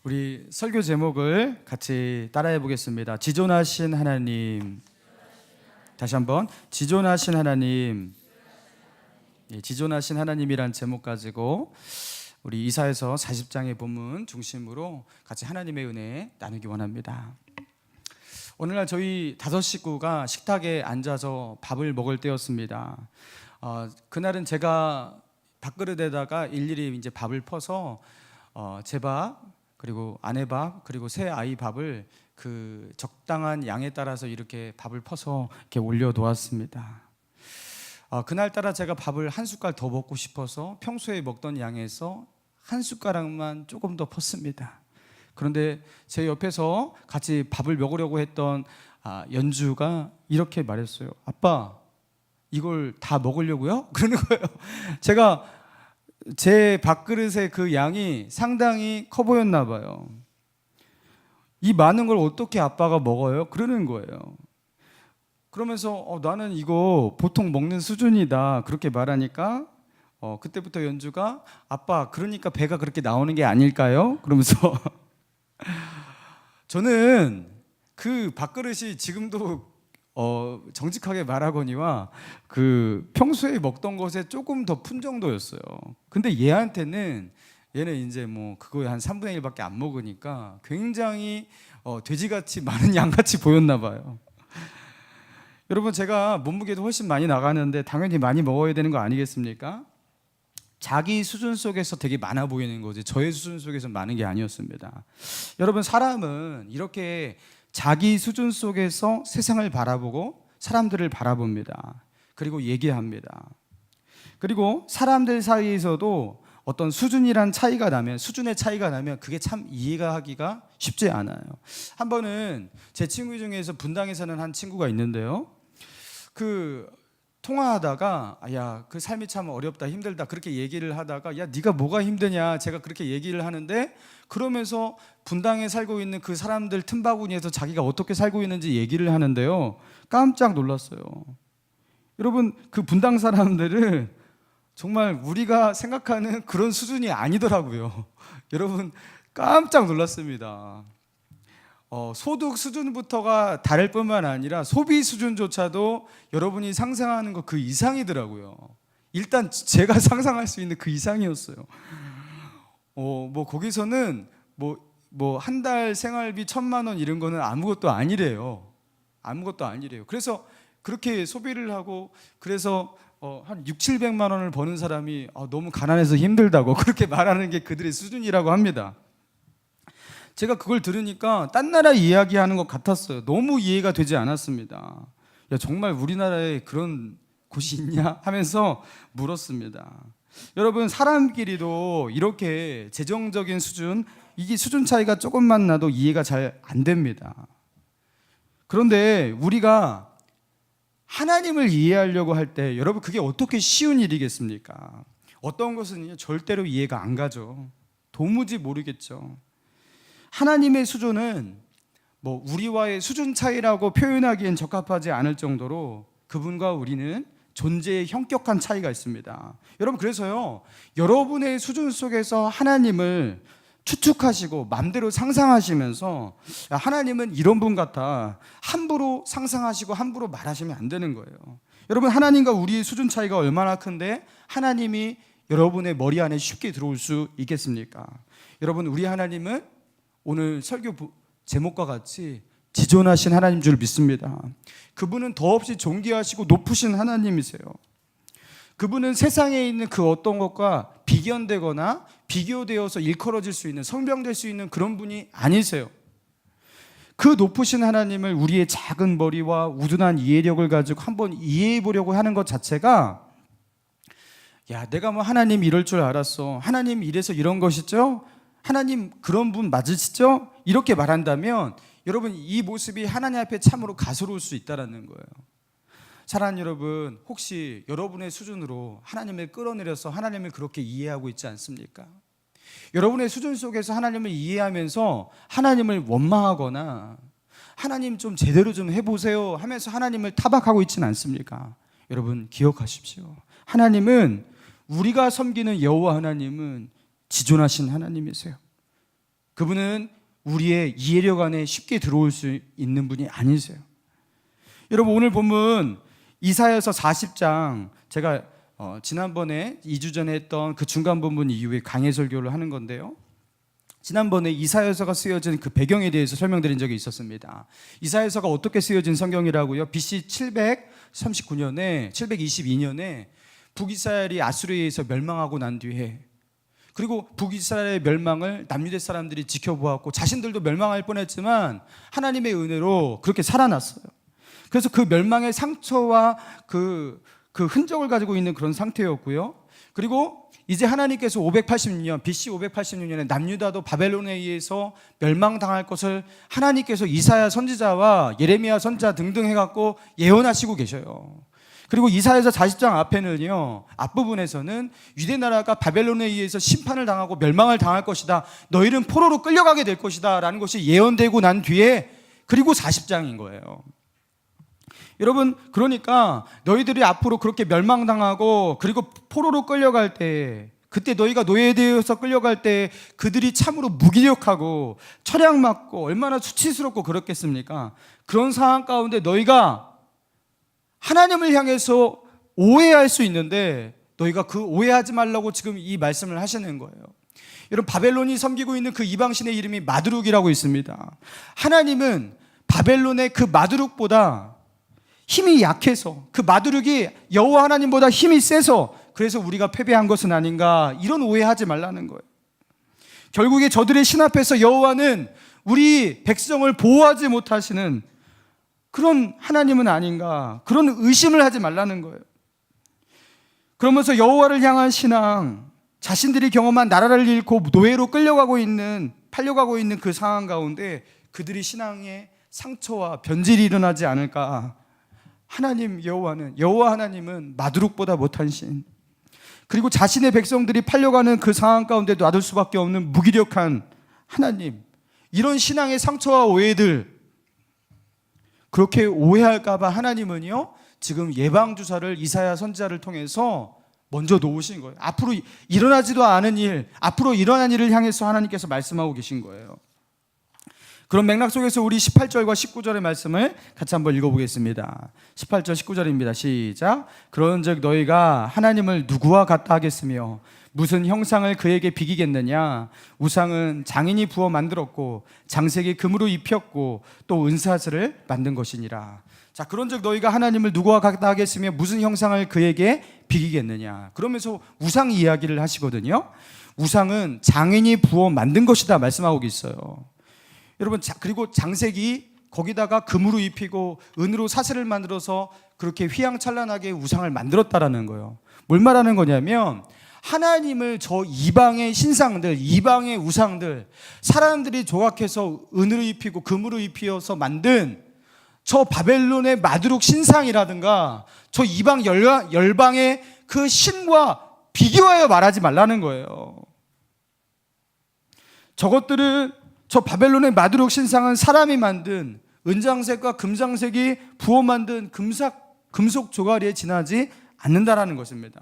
우리 설교 제목을 같이 따라해 보겠습니다. 지존하신 하나님. 다시 한번 지존하신 하나님. 지존하신 하나님이란 제목 가지고 우리 이사야서 40장의 본문 중심으로 같이 하나님의 은혜 나누기 원합니다. 오늘날 저희 5 식구가 식탁에 앉아서 밥을 먹을 때였습니다. 그날은 제가 밥그릇에다가 일일이 이제 밥을 퍼서 제 밥, 그리고 아내 밥, 그리고 새 아이 밥을 그 적당한 양에 따라서 이렇게 밥을 퍼서 이렇게 올려놓았습니다. 그날따라 제가 밥을 한 숟갈 더 먹고 싶어서 평소에 먹던 양에서 한 숟가락만 조금 더 펐습니다. 그런데 제 옆에서 같이 밥을 먹으려고 했던 연주가 이렇게 말했어요. 아빠, 이걸 다 먹으려고요? 그러는 거예요. 제가 제 밥그릇의 그 양이 상당히 커 보였나 봐요. 이 많은 걸 어떻게 아빠가 먹어요? 그러는 거예요. 그러면서 나는 이거 보통 먹는 수준이다 그렇게 말하니까 그때부터 연주가 아빠, 그러니까 배가 그렇게 나오는 게 아닐까요? 그러면서 저는 그 밥그릇이 지금도 정직하게 말하거니와 그 평소에 먹던 것에 조금 더 푼 정도였어요. 근데 얘는 이제 뭐 그거에 한 3분의 1밖에 안 먹으니까 굉장히 돼지같이 많은 양같이 보였나 봐요. 여러분, 제가 몸무게도 훨씬 많이 나가는데 당연히 많이 먹어야 되는 거 아니겠습니까? 자기 수준 속에서 되게 많아 보이는 거지 저의 수준 속에서 많은 게 아니었습니다. 여러분, 사람은 이렇게 자기 수준 속에서 세상을 바라보고 사람들을 바라봅니다. 그리고 얘기합니다. 그리고 사람들 사이에서도 어떤 수준의 차이가 나면 그게 참 이해가 하기가 쉽지 않아요. 한 번은 제 친구 중에서 분당에 사는 한 친구가 있는데요. 그 통화하다가 야, 그 삶이 참 어렵다, 힘들다 그렇게 얘기를 하다가 야, 네가 뭐가 힘드냐 제가 그렇게 얘기를 하는데, 그러면서 분당에 살고 있는 그 사람들 틈바구니에서 자기가 어떻게 살고 있는지 얘기를 하는데요, 깜짝 놀랐어요. 여러분, 그 분당 사람들은 정말 우리가 생각하는 그런 수준이 아니더라고요. 여러분, 깜짝 놀랐습니다. 소득 수준부터가 다를 뿐만 아니라 소비 수준조차도 여러분이 상상하는 것 그 이상이더라고요. 일단 제가 상상할 수 있는 그 이상이었어요. 뭐 거기서는 뭐 한 달 생활비 1,000만 원 이런 거는 아무것도 아니래요. 그래서 그렇게 소비를 하고, 그래서 한 600~700만 원을 버는 사람이 너무 가난해서 힘들다고 그렇게 말하는 게 그들의 수준이라고 합니다. 제가 그걸 들으니까 딴 나라 이야기하는 것 같았어요. 너무 이해가 되지 않았습니다. 야, 정말 우리나라에 그런 곳이 있냐 하면서 물었습니다. 여러분, 사람끼리도 이렇게 재정적인 수준, 이게 수준 차이가 조금만 나도 이해가 잘 안 됩니다. 그런데 우리가 하나님을 이해하려고 할 때 여러분, 그게 어떻게 쉬운 일이겠습니까? 어떤 것은 절대로 이해가 안 가죠. 도무지 모르겠죠. 하나님의 수준은 뭐 우리와의 수준 차이라고 표현하기엔 적합하지 않을 정도로 그분과 우리는 존재의 현격한 차이가 있습니다. 여러분, 그래서요, 여러분의 수준 속에서 하나님을 추측하시고 맘대로 상상하시면서 하나님은 이런 분 같아 함부로 상상하시고 함부로 말하시면 안 되는 거예요. 여러분, 하나님과 우리의 수준 차이가 얼마나 큰데 하나님이 여러분의 머리 안에 쉽게 들어올 수 있겠습니까? 여러분, 우리 하나님은 오늘 설교 제목과 같이 지존하신 하나님 줄 믿습니다. 그분은 더없이 존귀하시고 높으신 하나님이세요. 그분은 세상에 있는 그 어떤 것과 비견되거나 비교되어서 일컬어질 수 있는, 성명될 수 있는 그런 분이 아니세요. 그 높으신 하나님을 우리의 작은 머리와 우둔한 이해력을 가지고 한번 이해해 보려고 하는 것 자체가, 야, 내가 뭐 하나님 이럴 줄 알았어, 하나님 이래서 이런 것이죠, 하나님 그런 분 맞으시죠? 이렇게 말한다면 여러분, 이 모습이 하나님 앞에 참으로 가소로울 수 있다는 거예요. 사랑하는 여러분, 혹시 여러분의 수준으로 하나님을 끌어내려서 하나님을 그렇게 이해하고 있지 않습니까? 여러분의 수준 속에서 하나님을 이해하면서 하나님을 원망하거나 하나님 좀 제대로 좀 해보세요 하면서 하나님을 타박하고 있지는 않습니까? 여러분, 기억하십시오. 하나님은, 우리가 섬기는 여호와 하나님은 지존하신 하나님이세요. 그분은 우리의 이해력 안에 쉽게 들어올 수 있는 분이 아니세요. 여러분, 오늘 본문 이사야서 40장, 제가 지난번에 2주 전에 했던 그 중간 본문 이후에 강해 설교를 하는 건데요, 지난번에 이사야서가 쓰여진 그 배경에 대해서 설명드린 적이 있었습니다. 이사야서가 어떻게 쓰여진 성경이라고요? BC 722년에 북이스라엘이 아수르에 의해서 멸망하고 난 뒤에, 그리고 북이스라엘의 멸망을 남유대 사람들이 지켜보았고 자신들도 멸망할 뻔했지만 하나님의 은혜로 그렇게 살아났어요. 그래서 그 멸망의 상처와 그 흔적을 가지고 있는 그런 상태였고요. 그리고 이제 하나님께서 BC 586년에 남유다도 바벨론에 의해서 멸망당할 것을 하나님께서 이사야 선지자와 예레미야 선지자 등등 해갖고 예언하시고 계셔요. 그리고 이사야서 40장 앞에는요, 앞부분에서는 유대 나라가 바벨론에 의해서 심판을 당하고 멸망을 당할 것이다, 너희는 포로로 끌려가게 될 것이다 라는 것이 예언되고 난 뒤에, 그리고 40장인 거예요. 여러분, 그러니까 너희들이 앞으로 그렇게 멸망당하고 그리고 포로로 끌려갈 때, 그때 너희가 노예되어서 끌려갈 때 그들이 참으로 무기력하고 철양 맞고 얼마나 수치스럽고 그렇겠습니까? 그런 상황 가운데 너희가 하나님을 향해서 오해할 수 있는데 너희가 그 오해하지 말라고 지금 이 말씀을 하시는 거예요. 여러분, 바벨론이 섬기고 있는 그 이방신의 이름이 마두룩이라고 있습니다. 하나님은 바벨론의 그 마두룩보다 힘이 약해서, 그 마두룩이 여호와 하나님보다 힘이 세서 그래서 우리가 패배한 것은 아닌가, 이런 오해하지 말라는 거예요. 결국에 저들의 신 앞에서 여호와는 우리 백성을 보호하지 못하시는 그런 하나님은 아닌가, 그런 의심을 하지 말라는 거예요. 그러면서 여호와를 향한 신앙, 자신들이 경험한 나라를 잃고 노예로 팔려가고 있는 그 상황 가운데 그들이 신앙에 상처와 변질이 일어나지 않을까. 여호와 하나님은 마두룩보다 못한 신, 그리고 자신의 백성들이 팔려가는 그 상황 가운데 놔둘 수밖에 없는 무기력한 하나님, 이런 신앙의 상처와 오해들, 그렇게 오해할까봐 하나님은요, 지금 예방주사를 이사야 선지자를 통해서 먼저 놓으신 거예요. 앞으로 일어나지도 않은 일, 앞으로 일어난 일을 향해서 하나님께서 말씀하고 계신 거예요. 그런 맥락 속에서 우리 18절과 19절의 말씀을 같이 한번 읽어보겠습니다. 18절 19절입니다. 시작. 그런즉 너희가 하나님을 누구와 같다 하겠으며 무슨 형상을 그에게 비기겠느냐. 우상은 장인이 부어 만들었고 장색이 금으로 입혔고 또 은사슬을 만든 것이니라. 자, 그런즉 너희가 하나님을 누구와 같다 하겠으며 무슨 형상을 그에게 비기겠느냐. 그러면서 우상 이야기를 하시거든요. 우상은 장인이 부어 만든 것이다 말씀하고 있어요. 여러분, 그리고 장색이 거기다가 금으로 입히고 은으로 사슬을 만들어서 그렇게 휘황찬란하게 우상을 만들었다라는 거예요. 뭘 말하는 거냐면, 하나님을 저 이방의 신상들, 이방의 우상들, 사람들이 조각해서 은으로 입히고 금으로 입혀서 만든 저 바벨론의 마두룩 신상이라든가 저 이방 열방의 그 신과 비교하여 말하지 말라는 거예요. 저것들은, 저 바벨론의 마두룩 신상은 사람이 만든 은장색과 금장색이 부어 만든 금속 조가리에 지나지 않는다라는 것입니다.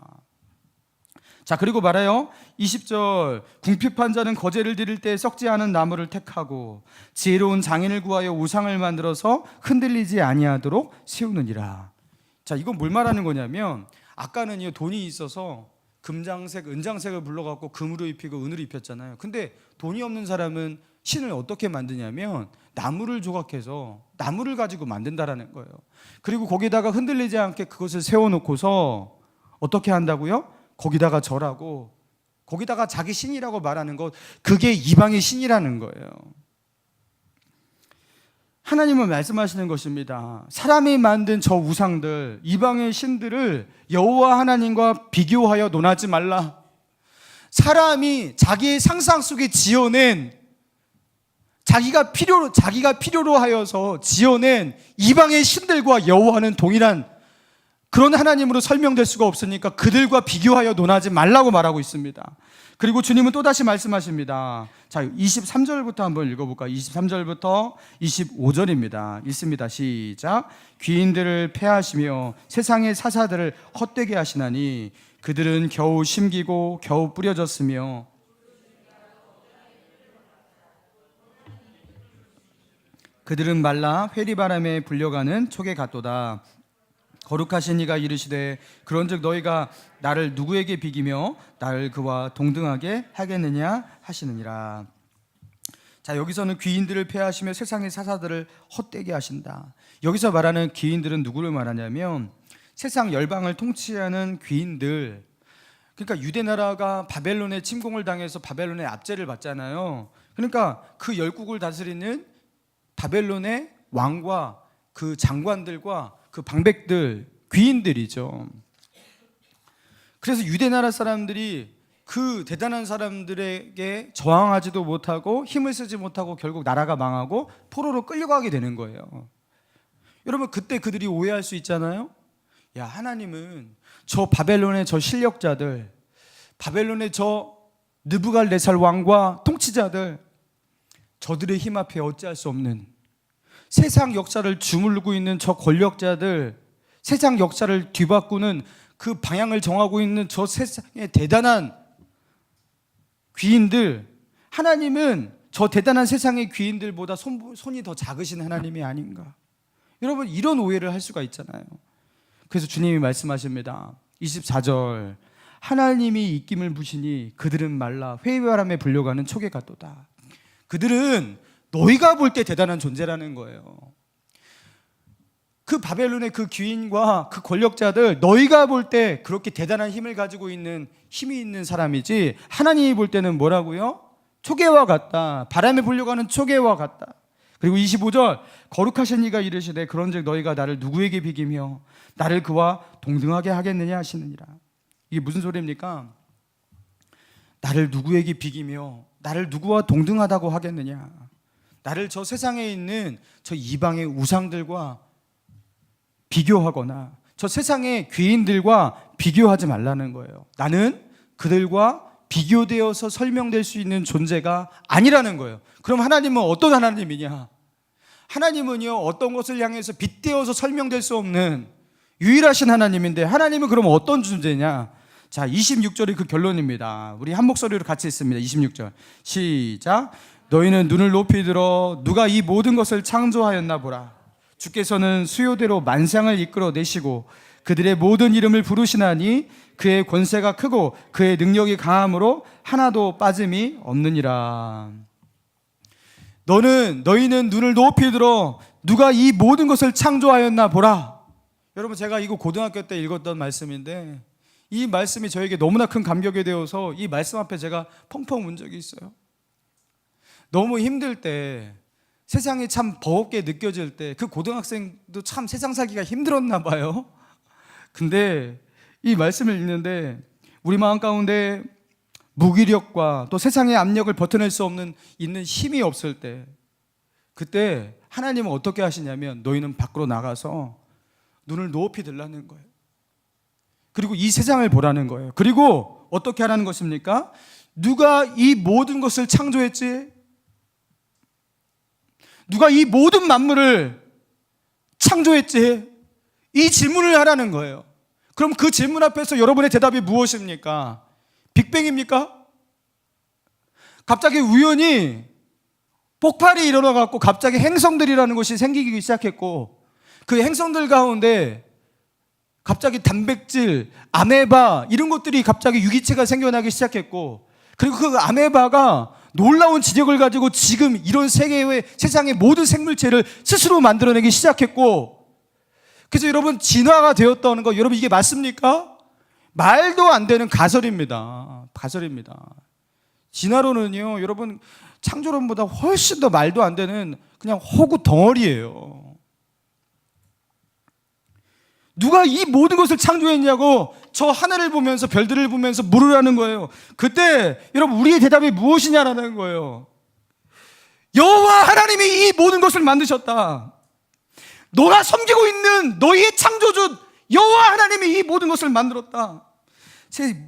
자, 그리고 말해요. 20절. 궁핍한 자는 거제를 드릴 때 썩지 않은 나무를 택하고 지혜로운 장인을 구하여 우상을 만들어서 흔들리지 아니하도록 세우느니라. 자, 이건 뭘 말하는 거냐면, 아까는요, 돈이 있어서 금장색, 은장색을 불러갖고 금으로 입히고 은으로 입혔잖아요. 근데 돈이 없는 사람은 신을 어떻게 만드냐면 나무를 조각해서 나무를 가지고 만든다라는 거예요. 그리고 거기다가 흔들리지 않게 그것을 세워놓고서 어떻게 한다고요? 거기다가 절하고 거기다가 자기 신이라고 말하는 것, 그게 이방의 신이라는 거예요. 하나님은 말씀하시는 것입니다. 사람이 만든 저 우상들, 이방의 신들을 여호와 하나님과 비교하여 논하지 말라. 사람이 자기의 상상 속에 지어낸, 자기가 필요로 하여서 지어낸 이방의 신들과 여호와는 동일한 그런 하나님으로 설명될 수가 없으니까 그들과 비교하여 논하지 말라고 말하고 있습니다. 그리고 주님은 또다시 말씀하십니다. 자, 23절부터 한번 읽어볼까요? 23절부터 25절입니다. 읽습니다. 시작. 귀인들을 패하시며 세상의 사사들을 헛되게 하시나니 그들은 겨우 심기고 겨우 뿌려졌으며 그들은 말라 회리바람에 불려가는 촉에 같도다. 거룩하신 이가 이르시되 그런즉 너희가 나를 누구에게 비기며 나를 그와 동등하게 하겠느냐 하시느니라. 자, 여기서는 귀인들을 폐하시며 세상의 사사들을 헛되게 하신다. 여기서 말하는 귀인들은 누구를 말하냐면 세상 열방을 통치하는 귀인들. 그러니까 유대 나라가 바벨론의 침공을 당해서 바벨론의 압제를 받잖아요. 그러니까 그 열국을 다스리는 바벨론의 왕과 그 장관들과 그 방백들, 귀인들이죠. 그래서 유대 나라 사람들이 그 대단한 사람들에게 저항하지도 못하고 힘을 쓰지 못하고 결국 나라가 망하고 포로로 끌려가게 되는 거예요. 여러분, 그때 그들이 오해할 수 있잖아요. 야, 하나님은 저 바벨론의 저 실력자들, 바벨론의 저 느부갈네살 왕과 통치자들, 저들의 힘 앞에 어찌할 수 없는 세상 역사를 주물르고 있는 저 권력자들, 세상 역사를 뒤바꾸는 그 방향을 정하고 있는 저 세상의 대단한 귀인들, 하나님은 저 대단한 세상의 귀인들보다 손이 더 작으신 하나님이 아닌가. 여러분, 이런 오해를 할 수가 있잖아요. 그래서 주님이 말씀하십니다. 24절, 하나님이 입김을 부시니 그들은 말라 회의바람에 불려가는 촉에 같도다. 그들은 너희가 볼 때 대단한 존재라는 거예요. 그 바벨론의 그 귀인과 그 권력자들, 너희가 볼 때 그렇게 대단한 힘을 가지고 있는 힘이 있는 사람이지, 하나님이 볼 때는 뭐라고요? 초계와 같다. 바람에 불려가는 초계와 같다. 그리고 25절, 거룩하신 이가 이르시되 그런즉 너희가 나를 누구에게 비기며 나를 그와 동등하게 하겠느냐 하시느니라. 이게 무슨 소리입니까? 나를 누구에게 비기며 나를 누구와 동등하다고 하겠느냐. 나를 저 세상에 있는 저 이방의 우상들과 비교하거나 저 세상의 귀인들과 비교하지 말라는 거예요. 나는 그들과 비교되어서 설명될 수 있는 존재가 아니라는 거예요. 그럼 하나님은 어떤 하나님이냐? 하나님은요, 어떤 것을 향해서 빗대어서 설명될 수 없는 유일하신 하나님인데, 하나님은 그럼 어떤 존재냐? 자, 26절이 그 결론입니다. 우리 한 목소리로 같이 읽습니다. 26절 시작. 너희는 눈을 높이 들어 누가 이 모든 것을 창조하였나 보라. 주께서는 수요대로 만상을 이끌어내시고 그들의 모든 이름을 부르시나니 그의 권세가 크고 그의 능력이 강함으로 하나도 빠짐이 없느니라. 너희는 눈을 높이 들어 누가 이 모든 것을 창조하였나 보라. 여러분, 제가 이거 고등학교 때 읽었던 말씀인데 이 말씀이 저에게 너무나 큰 감격이 되어서 이 말씀 앞에 제가 펑펑 운 적이 있어요. 너무 힘들 때, 세상이 참 버겁게 느껴질 때, 그 고등학생도 참 세상 살기가 힘들었나 봐요. 근데 이 말씀을 읽는데 우리 마음 가운데 무기력과 또 세상의 압력을 버텨낼 수 없는 있는 힘이 없을 때, 그때 하나님은 어떻게 하시냐면 너희는 밖으로 나가서 눈을 높이 들라는 거예요. 그리고 이 세상을 보라는 거예요. 그리고 어떻게 하라는 것입니까? 누가 이 모든 것을 창조했지? 누가 이 모든 만물을 창조했지? 이 질문을 하라는 거예요. 그럼 그 질문 앞에서 여러분의 대답이 무엇입니까? 빅뱅입니까? 갑자기 우연히 폭발이 일어나갖고 갑자기 행성들이라는 것이 생기기 시작했고, 그 행성들 가운데 갑자기 단백질, 아메바 이런 것들이 갑자기 유기체가 생겨나기 시작했고, 그리고 그 아메바가 놀라운 지력을 가지고 지금 이런 세상의 모든 생물체를 스스로 만들어내기 시작했고, 그래서 여러분 진화가 되었다는 거, 여러분 이게 맞습니까? 말도 안 되는 가설입니다. 가설입니다. 진화론은요, 여러분 창조론보다 훨씬 더 말도 안 되는 그냥 허구 덩어리예요. 누가 이 모든 것을 창조했냐고 저 하늘을 보면서 별들을 보면서 물으라는 거예요. 그때 여러분 우리의 대답이 무엇이냐라는 거예요. 여호와 하나님이 이 모든 것을 만드셨다. 너가 섬기고 있는 너희의 창조주 여호와 하나님이 이 모든 것을 만들었다.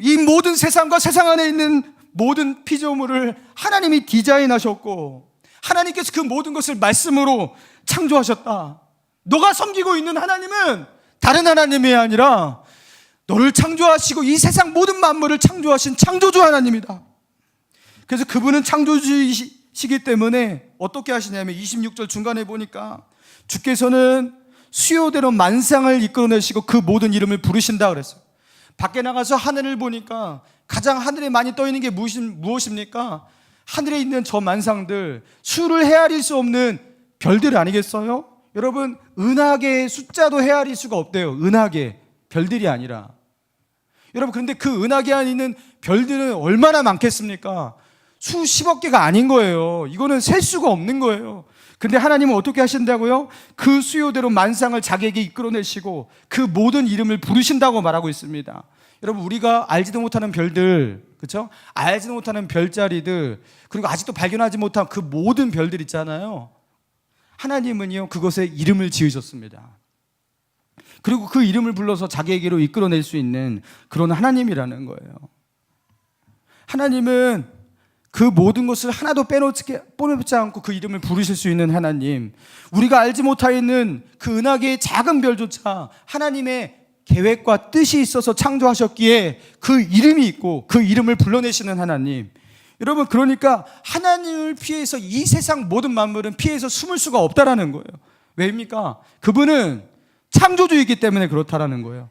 이 모든 세상과 세상 안에 있는 모든 피조물을 하나님이 디자인하셨고 하나님께서 그 모든 것을 말씀으로 창조하셨다. 너가 섬기고 있는 하나님은 다른 하나님이 아니라 너를 창조하시고 이 세상 모든 만물을 창조하신 창조주 하나님이다. 그래서 그분은 창조주이시 시기 때문에 어떻게 하시냐면 26절 중간에 보니까 주께서는 수요대로 만상을 이끌어내시고 그 모든 이름을 부르신다 그랬어요. 밖에 나가서 하늘을 보니까 가장 하늘에 많이 떠 있는 게 무엇입니까? 하늘에 있는 저 만상들, 수를 헤아릴 수 없는 별들 아니겠어요? 여러분, 은하계의 숫자도 헤아릴 수가 없대요. 은하계, 별들이 아니라. 여러분, 그런데 그 은하계 안에 있는 별들은 얼마나 많겠습니까? 수십억 개가 아닌 거예요. 이거는 셀 수가 없는 거예요. 근데 하나님은 어떻게 하신다고요? 그 수요대로 만상을 자기에게 이끌어내시고 그 모든 이름을 부르신다고 말하고 있습니다. 여러분, 우리가 알지도 못하는 별들, 그렇죠? 알지도 못하는 별자리들, 그리고 아직도 발견하지 못한 그 모든 별들 있잖아요. 하나님은요, 그것에 이름을 지으셨습니다. 그리고 그 이름을 불러서 자기에게로 이끌어낼 수 있는 그런 하나님이라는 거예요. 하나님은 그 모든 것을 하나도 빼놓지 않고 그 이름을 부르실 수 있는 하나님, 우리가 알지 못하는 그 은하계의 작은 별조차 하나님의 계획과 뜻이 있어서 창조하셨기에 그 이름이 있고 그 이름을 불러내시는 하나님. 여러분, 그러니까 하나님을 피해서 이 세상 모든 만물은 피해서 숨을 수가 없다라는 거예요. 왜입니까? 그분은 창조주이기 때문에 그렇다라는 거예요.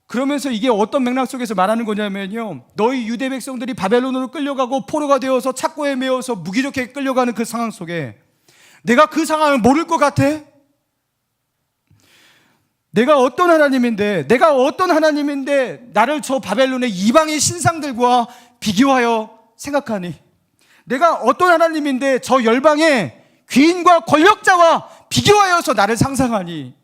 그러면서 이게 어떤 맥락 속에서 말하는 거냐면요, 너희 유대 백성들이 바벨론으로 끌려가고 포로가 되어서 착고에 매어서 무기력하게 끌려가는 그 상황 속에 내가 그 상황을 모를 것 같아? 내가 어떤 하나님인데 나를 저 바벨론의 이방의 신상들과 비교하여 생각하니? 내가 어떤 하나님인데 저 열방의 귀인과 권력자와 비교하여서 나를 상상하니?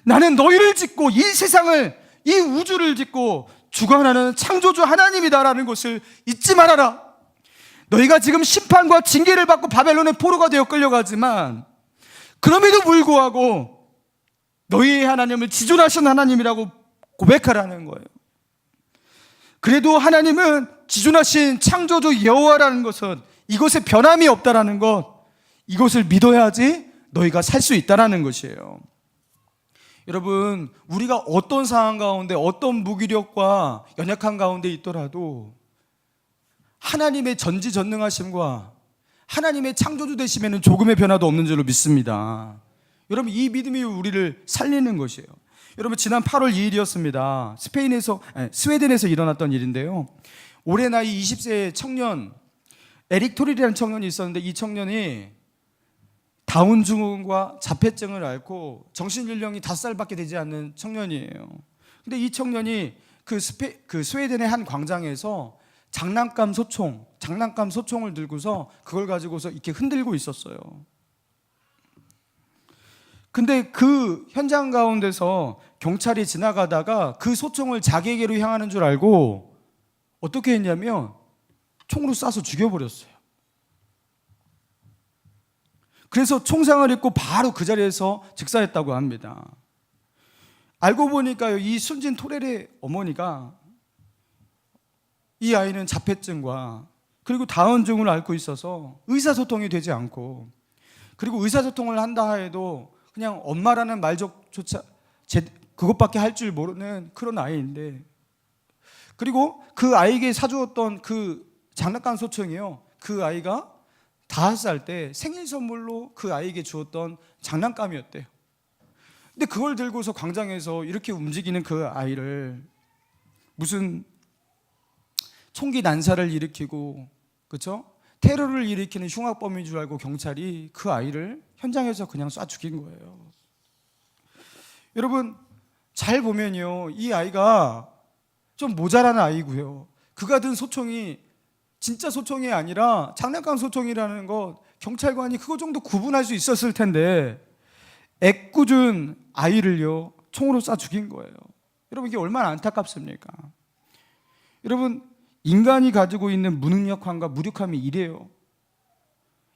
나는 너희를 짓고 이 세상을, 이 우주를 짓고 주관하는 창조주 하나님이다라는 것을 잊지 말아라. 너희가 지금 심판과 징계를 받고 바벨론의 포로가 되어 끌려가지만 그럼에도 불구하고 너희의 하나님을 지존하신 하나님이라고 고백하라는 거예요. 그래도 하나님은 지존하신 창조주 여호와라는 것은 이것에 변함이 없다라는 것, 이것을 믿어야지 너희가 살 수 있다라는 것이에요. 여러분, 우리가 어떤 상황 가운데 어떤 무기력과 연약한 가운데 있더라도 하나님의 전지전능하심과 하나님의 창조주 되심에는 조금의 변화도 없는 줄로 믿습니다. 여러분, 이 믿음이 우리를 살리는 것이에요. 여러분, 지난 8월 2일이었습니다. 스웨덴에서 일어났던 일인데요. 올해 나이 20세 청년 에릭 톨이라는 청년이 있었는데, 이 청년이 다운 증후군과 자폐증을 앓고 정신연령이 5살밖에 되지 않는 청년이에요. 근데 이 청년이 그 스웨덴의 한 광장에서 장난감 소총을 들고서 그걸 가지고서 이렇게 흔들고 있었어요. 근데 그 현장 가운데서 경찰이 지나가다가 그 소총을 자기에게로 향하는 줄 알고 어떻게 했냐면 총으로 쏴서 죽여버렸어요. 그래서 총상을 입고 바로 그 자리에서 즉사했다고 합니다. 알고 보니까요, 이 순진 토렐의 어머니가 이 아이는 자폐증과 그리고 다운증을 앓고 있어서 의사소통이 되지 않고, 그리고 의사소통을 한다 해도 그냥 엄마라는 말조차 그것밖에 할 줄 모르는 그런 아이인데, 그리고 그 아이에게 사주었던 그 장난감 소총이요, 그 아이가 5살 때 생일 선물로 그 아이에게 주었던 장난감이었대요. 근데 그걸 들고서 광장에서 이렇게 움직이는 그 아이를 무슨 총기 난사를 일으키고, 그렇죠? 테러를 일으키는 흉악범인 줄 알고 경찰이 그 아이를 현장에서 그냥 쏴 죽인 거예요. 여러분, 잘 보면요, 이 아이가 좀 모자란 아이고요, 그가 든 소총이 진짜 소총이 아니라 장난감 소총이라는 것, 경찰관이 그거 정도 구분할 수 있었을 텐데 애꿎은 아이를요 총으로 쏴 죽인 거예요. 여러분, 이게 얼마나 안타깝습니까? 여러분, 인간이 가지고 있는 무능력함과 무력함이 이래요.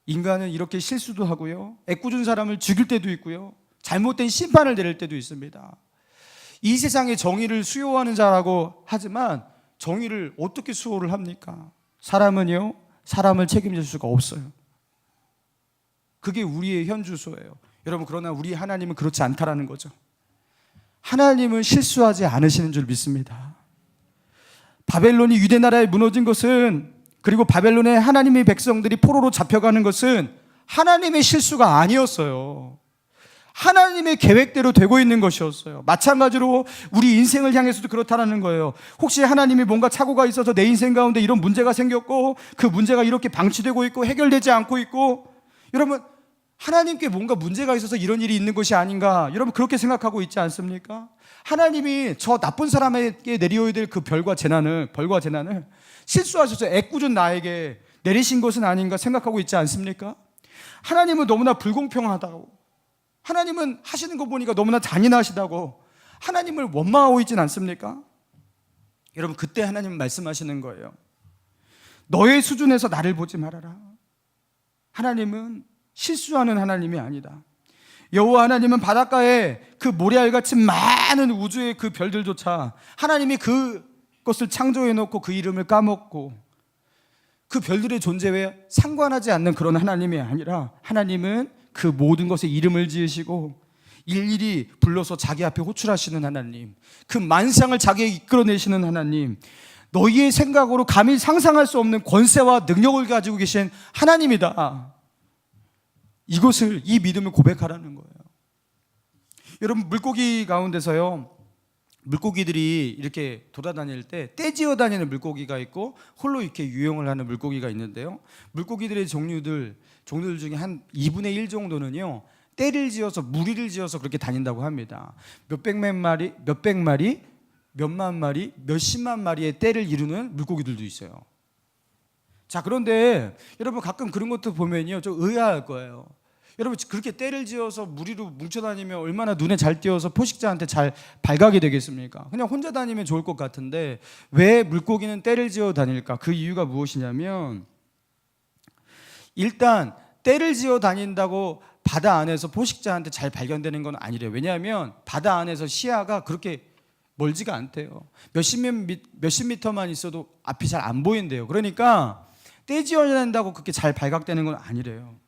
인간은 이렇게 실수도 하고요, 애꿎은 사람을 죽일 때도 있고요, 잘못된 심판을 내릴 때도 있습니다. 이 세상에 정의를 수호하는 자라고 하지만 정의를 어떻게 수호를 합니까? 사람은요, 사람을 책임질 수가 없어요. 그게 우리의 현주소예요. 여러분, 그러나 우리 하나님은 그렇지 않다라는 거죠. 하나님은 실수하지 않으시는 줄 믿습니다. 바벨론이 유대 나라에 무너진 것은 그리고 바벨론의 하나님의 백성들이 포로로 잡혀가는 것은 하나님의 실수가 아니었어요. 하나님의 계획대로 되고 있는 것이었어요. 마찬가지로 우리 인생을 향해서도 그렇다는 거예요. 혹시 하나님이 뭔가 착오가 있어서 내 인생 가운데 이런 문제가 생겼고 그 문제가 이렇게 방치되고 있고 해결되지 않고 있고, 여러분 하나님께 뭔가 문제가 있어서 이런 일이 있는 것이 아닌가, 여러분 그렇게 생각하고 있지 않습니까? 하나님이 저 나쁜 사람에게 내려야 될 그 벌과 재난을 실수하셔서 애꿎은 나에게 내리신 것은 아닌가 생각하고 있지 않습니까? 하나님은 너무나 불공평하다고, 하나님은 하시는 거 보니까 너무나 잔인하시다고 하나님을 원망하고 있진 않습니까? 여러분 그때 하나님은 말씀하시는 거예요. 너의 수준에서 나를 보지 말아라. 하나님은 실수하는 하나님이 아니다. 여호와 하나님은 바닷가에 그 모래알같이 많은 우주의 그 별들조차 하나님이 그것을 창조해 놓고 그 이름을 까먹고 그 별들의 존재에 상관하지 않는 그런 하나님이 아니라, 하나님은 그 모든 것에 이름을 지으시고 일일이 불러서 자기 앞에 호출하시는 하나님, 그 만상을 자기에 이끌어내시는 하나님, 너희의 생각으로 감히 상상할 수 없는 권세와 능력을 가지고 계신 하나님이다. 이것을, 이 믿음을 고백하라는 거예요. 여러분 물고기 가운데서요, 물고기들이 이렇게 돌아다닐 때 떼지어 다니는 물고기가 있고 홀로 이렇게 유영을 하는 물고기가 있는데요, 물고기들의 종류들 중에 한 2분의 1 정도는요 떼를 지어서 무리를 지어서 그렇게 다닌다고 합니다. 몇백만 마리, 몇만 마리, 몇십만 마리의 떼를 이루는 물고기들도 있어요. 자, 그런데 여러분 가끔 그런 것도 보면요 좀 의아할 거예요. 여러분 그렇게 떼를 지어서 무리로 뭉쳐 다니면 얼마나 눈에 잘 띄어서 포식자한테 잘 발각이 되겠습니까? 그냥 혼자 다니면 좋을 것 같은데 왜 물고기는 떼를 지어 다닐까? 그 이유가 무엇이냐면, 일단 떼를 지어 다닌다고 바다 안에서 포식자한테 잘 발견되는 건 아니래요. 왜냐하면 바다 안에서 시야가 그렇게 멀지가 않대요. 몇십 미터만 있어도 앞이 잘 안 보인대요. 그러니까 떼지어 다닌다고 그렇게 잘 발각되는 건 아니래요.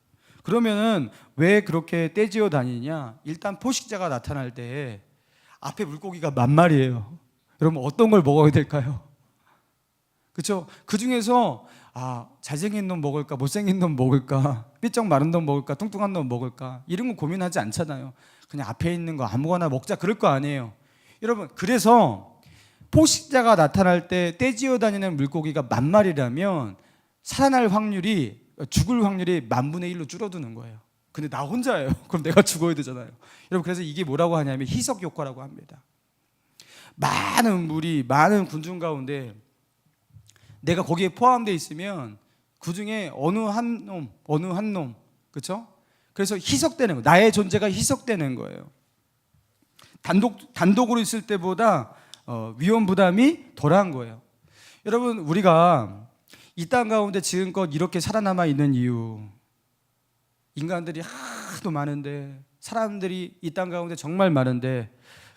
그러면은 왜 그렇게 떼지어 다니냐? 일단 포식자가 나타날 때 앞에 물고기가 만 마리예요. 여러분 어떤 걸 먹어야 될까요? 그렇죠? 그 중에서 잘생긴 놈 먹을까, 못생긴 놈 먹을까, 삐쩍 마른 놈 먹을까, 뚱뚱한 놈 먹을까, 이런 거 고민하지 않잖아요. 그냥 앞에 있는 거 아무거나 먹자 그럴 거 아니에요. 여러분 그래서 포식자가 나타날 때 떼지어 다니는 물고기가 만 마리라면 살아날 확률이, 죽을 확률이 10,000분의 1로 줄어드는 거예요. 근데 나 혼자예요. 그럼 내가 죽어야 되잖아요. 여러분 그래서 이게 뭐라고 하냐면 희석 효과라고 합니다. 많은 무리, 많은 군중 가운데 내가 거기에 포함되어 있으면 그 중에 어느 한 놈, 그렇죠? 그래서 희석되는 거예요. 나의 존재가 희석되는 거예요. 단독으로 있을 때보다 위험 부담이 덜한 거예요. 여러분 우리가 이 땅 가운데 지금껏 이렇게 살아남아 있는 이유, 인간들이 하도 많은데, 사람들이 이 땅 가운데 정말 많은데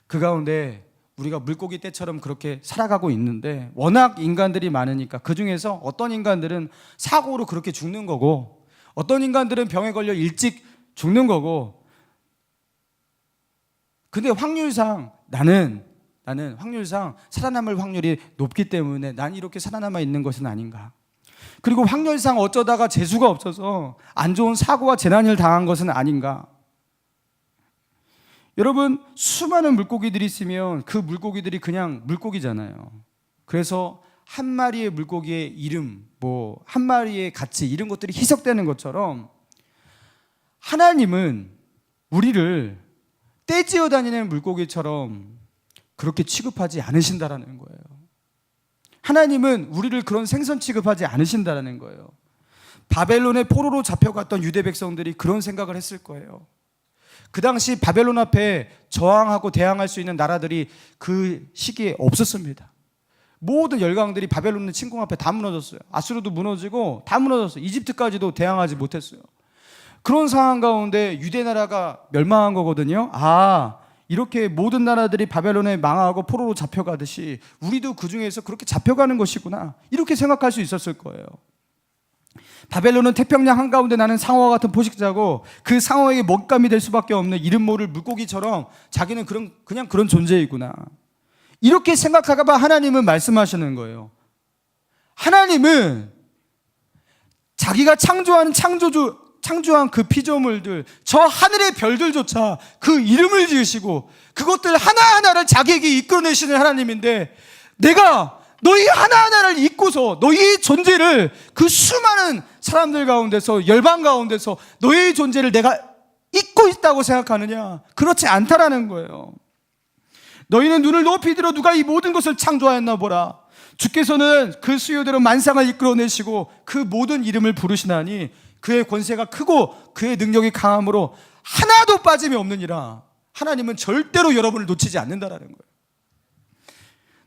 그 가운데 우리가 물고기 떼처럼 그렇게 살아가고 있는데, 워낙 인간들이 많으니까 그 중에서 어떤 인간들은 사고로 그렇게 죽는 거고, 어떤 인간들은 병에 걸려 일찍 죽는 거고, 근데 확률상 나는 확률상 살아남을 확률이 높기 때문에 난 이렇게 살아남아 있는 것은 아닌가. 그리고 확률상 어쩌다가 재수가 없어서 안 좋은 사고와 재난을 당한 것은 아닌가. 여러분 수많은 물고기들이 있으면 그 물고기들이 그냥 물고기잖아요. 그래서 한 마리의 물고기의 이름, 한 마리의 가치, 이런 것들이 희석되는 것처럼 하나님은 우리를 떼지어 다니는 물고기처럼 그렇게 취급하지 않으신다라는 거예요. 하나님은 우리를 그런 생선 취급하지 않으신다라는 거예요. 바벨론의 포로로 잡혀갔던 유대 백성들이 그런 생각을 했을 거예요. 그 당시 바벨론 앞에 저항하고 대항할 수 있는 나라들이 그 시기에 없었습니다. 모든 열강들이 바벨론의 침공 앞에 다 무너졌어요. 아수르도 무너지고 다 무너졌어요. 이집트까지도 대항하지 못했어요. 그런 상황 가운데 유대 나라가 멸망한 거거든요. 이렇게 모든 나라들이 바벨론에 망하고 포로로 잡혀가듯이 우리도 그 중에서 그렇게 잡혀가는 것이구나, 이렇게 생각할 수 있었을 거예요. 바벨론은 태평양 한가운데 나는 상어와 같은 포식자고 그 상어에게 먹잇감이 될 수밖에 없는 이름 모를 물고기처럼 자기는 그냥 그런 존재이구나, 이렇게 생각할까 봐 하나님은 말씀하시는 거예요. 하나님은 자기가 창조한 그 피조물들, 저 하늘의 별들조차 그 이름을 지으시고 그것들 하나하나를 자기에게 이끌어내시는 하나님인데, 내가 너희 하나하나를 잊고서 너희의 존재를 그 수많은 사람들 가운데서, 열방 가운데서 너희의 존재를 내가 잊고 있다고 생각하느냐? 그렇지 않다라는 거예요. 너희는 눈을 높이 들어 누가 이 모든 것을 창조하였나 보라. 주께서는 그 수요대로 만상을 이끌어내시고 그 모든 이름을 부르시나니 그의 권세가 크고 그의 능력이 강함으로 하나도 빠짐이 없느니라. 하나님은 절대로 여러분을 놓치지 않는다라는 거예요.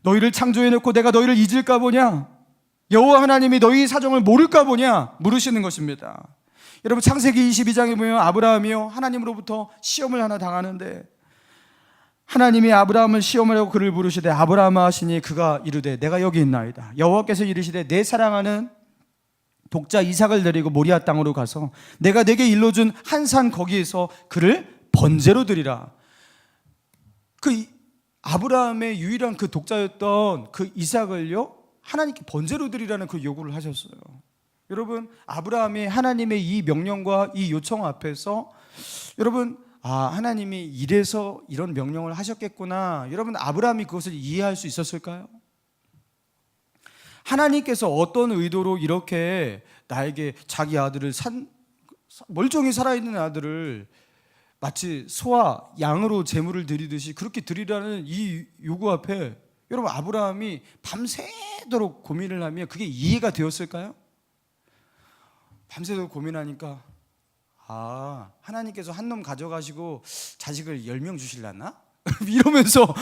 너희를 창조해놓고 내가 너희를 잊을까 보냐? 여호와 하나님이 너희 사정을 모를까 보냐? 물으시는 것입니다. 여러분, 창세기 22장에 보면 아브라함이요, 하나님으로부터 시험을 하나 당하는데, 하나님이 아브라함을 시험하려고 그를 부르시되 아브라함아 하시니 그가 이르되 내가 여기 있나이다. 여호와께서 이르시되 내 사랑하는 독자 이삭을 데리고 모리아 땅으로 가서 내가 내게 일러준 한 산 거기에서 그를 번제로 드리라. 그 아브라함의 유일한 그 독자였던 그 이삭을요, 하나님께 번제로 드리라는 그 요구를 하셨어요. 여러분, 아브라함이 하나님의 이 명령과 이 요청 앞에서, 여러분, 하나님이 이래서 이런 명령을 하셨겠구나, 여러분, 아브라함이 그것을 이해할 수 있었을까요? 하나님께서 어떤 의도로 이렇게 나에게 자기 아들을 멀쩡히 살아있는 아들을 마치 소와 양으로 제물을 드리듯이 그렇게 드리라는 이 요구 앞에, 여러분, 아브라함이 밤새도록 고민을 하며 그게 이해가 되었을까요? 밤새도록 고민하니까 하나님께서 한 놈 가져가시고 자식을 10명 주실라나? 이러면서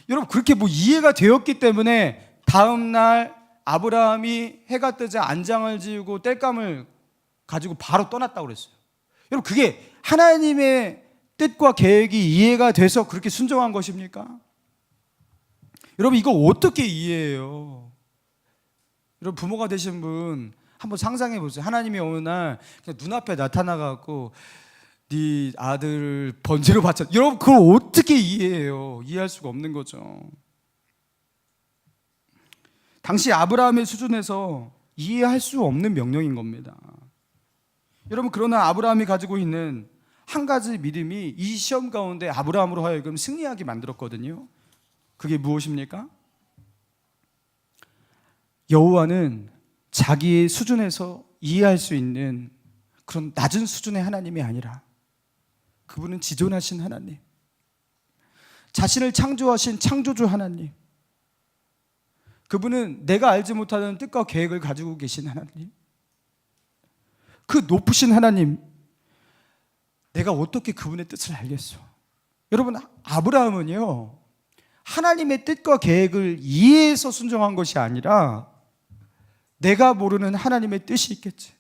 여러분, 그렇게 뭐 이해가 되었기 때문에 다음 날 아브라함이 해가 뜨자 안장을 지우고 땔감을 가지고 바로 떠났다고 그랬어요. 여러분, 그게 하나님의 뜻과 계획이 이해가 돼서 그렇게 순종한 것입니까? 여러분, 이거 어떻게 이해해요? 여러분, 부모가 되신 분 한번 상상해 보세요. 하나님이 어느 날 그냥 눈앞에 나타나갖고 네 아들 번제로 바쳐. 여러분, 그걸 어떻게 이해해요? 이해할 수가 없는 거죠. 당시 아브라함의 수준에서 이해할 수 없는 명령인 겁니다. 여러분, 그러나 아브라함이 가지고 있는 한 가지 믿음이 이 시험 가운데 아브라함으로 하여금 승리하게 만들었거든요. 그게 무엇입니까? 여호와는 자기의 수준에서 이해할 수 있는 그런 낮은 수준의 하나님이 아니라 그분은 지존하신 하나님, 자신을 창조하신 창조주 하나님, 그분은 내가 알지 못하는 뜻과 계획을 가지고 계신 하나님, 그 높으신 하나님, 내가 어떻게 그분의 뜻을 알겠어? 여러분, 아브라함은요, 하나님의 뜻과 계획을 이해해서 순종한 것이 아니라 내가 모르는 하나님의 뜻이 있겠지,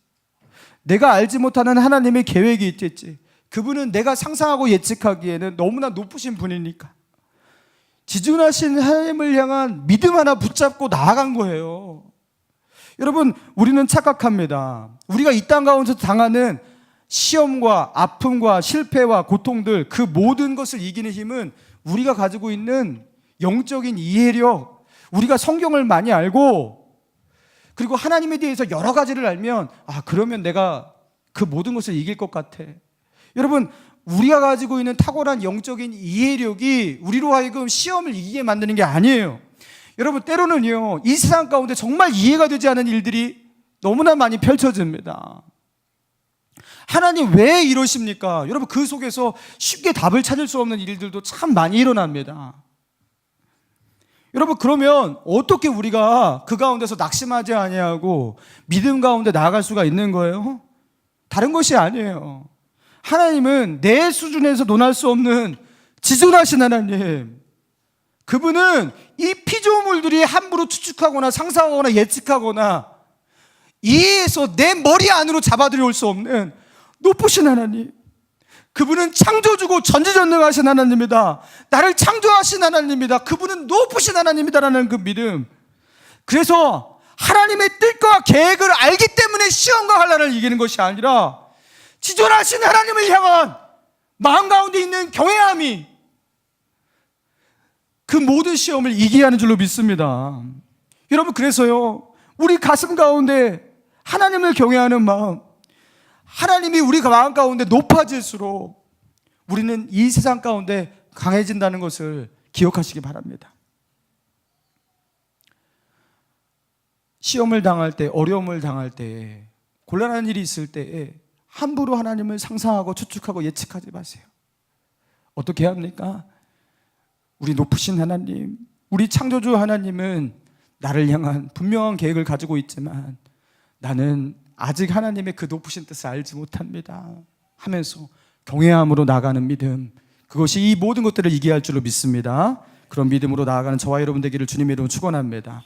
내가 알지 못하는 하나님의 계획이 있겠지, 그분은 내가 상상하고 예측하기에는 너무나 높으신 분이니까 지존하신 하나님을 향한 믿음 하나 붙잡고 나아간 거예요. 여러분, 우리는 착각합니다. 우리가 이 땅 가운데서 당하는 시험과 아픔과 실패와 고통들, 그 모든 것을 이기는 힘은 우리가 가지고 있는 영적인 이해력, 우리가 성경을 많이 알고 그리고 하나님에 대해서 여러 가지를 알면 그러면 내가 그 모든 것을 이길 것 같아. 여러분, 우리가 가지고 있는 탁월한 영적인 이해력이 우리로 하여금 시험을 이기게 만드는 게 아니에요. 여러분, 때로는요, 이 세상 가운데 정말 이해가 되지 않은 일들이 너무나 많이 펼쳐집니다. 하나님 왜 이러십니까? 여러분, 그 속에서 쉽게 답을 찾을 수 없는 일들도 참 많이 일어납니다. 여러분, 그러면 어떻게 우리가 그 가운데서 낙심하지 아니하고 믿음 가운데 나아갈 수가 있는 거예요? 다른 것이 아니에요. 하나님은 내 수준에서 논할 수 없는 지존하신 하나님, 그분은 이 피조물들이 함부로 추측하거나 상상하거나 예측하거나 이해해서 내 머리 안으로 잡아들여올 수 없는 높으신 하나님, 그분은 창조주고 전지전능하신 하나님이다. 나를 창조하신 하나님이다. 그분은 높으신 하나님이다라는 그 믿음. 그래서 하나님의 뜻과 계획을 알기 때문에 시험과 환난을 이기는 것이 아니라 지존하신 하나님을 향한 마음 가운데 있는 경외함이 그 모든 시험을 이기게 하는 줄로 믿습니다. 여러분, 그래서요, 우리 가슴 가운데 하나님을 경외하는 마음, 하나님이 우리 마음 가운데 높아질수록 우리는 이 세상 가운데 강해진다는 것을 기억하시기 바랍니다. 시험을 당할 때, 어려움을 당할 때, 곤란한 일이 있을 때에 함부로 하나님을 상상하고 추측하고 예측하지 마세요. 어떻게 합니까? 우리 높으신 하나님, 우리 창조주 하나님은 나를 향한 분명한 계획을 가지고 있지만 나는 아직 하나님의 그 높으신 뜻을 알지 못합니다 하면서 경외함으로 나아가는 믿음, 그것이 이 모든 것들을 이기할 줄로 믿습니다. 그런 믿음으로 나아가는 저와 여러분 되기를 주님의 이름으로 축원합니다.